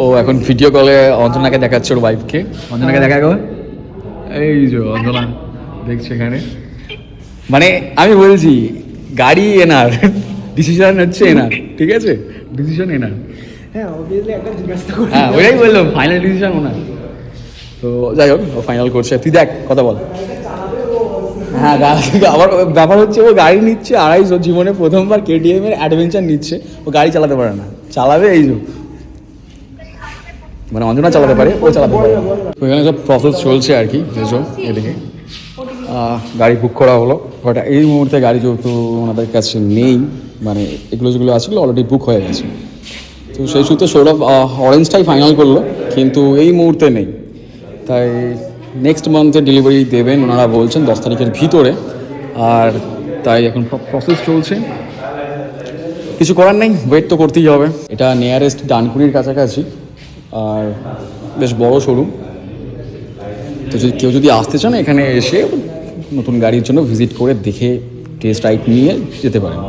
ও এখন ভিডিও কলে অঞ্জনাকে দেখাচ্ছে ওর ওয়াইফকে। অঞ্জনাকে দেখা গো, এই যে অঞ্জনা দেখছে এখানে। মানে আমি বলছি গাড়ি এনার, ডিসিশন হচ্ছে এনার, ঠিক আছে, ডিসিশন এনার। হ্যাঁ ওটাই বললাম, ফাইনাল ডিসিশন ওনার। তো যাই হোক ও ফাইনাল করছে। তুই দেখ কথা বল। হ্যাঁ আবার ব্যাপার হচ্ছে ও গাড়ি নিচ্ছে 250, জীবনে প্রথমবার কেটিএম এর অ্যাডভেঞ্চার নিচ্ছে। ও গাড়ি চালাতে পারে না, চালাবে এই যে, মানে অঞ্জনা চালাতে পারে, ও চালাতে পারে। তো এখানে সব প্রসেস চলছে আর কি, যেসব এদিকে গাড়ি বুক করা হলো। বাট এই মুহূর্তে গাড়ি যেহেতু ওনাদের কাছে নেই, মানে এগুলো যেগুলো আছে অলরেডি বুক হয়ে গেছে। তো সেই সূত্রে সৌরভ অরেঞ্জটাই ফাইনাল করলো, কিন্তু এই মুহূর্তে নেই। তাই নেক্সট মান্থে ডেলিভারি দেবেন ওনারা বলছেন 10 তারিখের ভিতরে। আর তাই এখন প্রসেস চলছে, কিছু করার নেই, ওয়েট তো করতেই হবে। এটা নিয়ারেস্ট ডানকুনির কাছাকাছি, আর বেশ বড় শোরুম। তো যদি কেউ যদি আসতে চান এখানে এসে নতুন গাড়ির জন্য ভিজিট করে দেখে টেস্ট রাইড নিয়ে যেতে পারেন।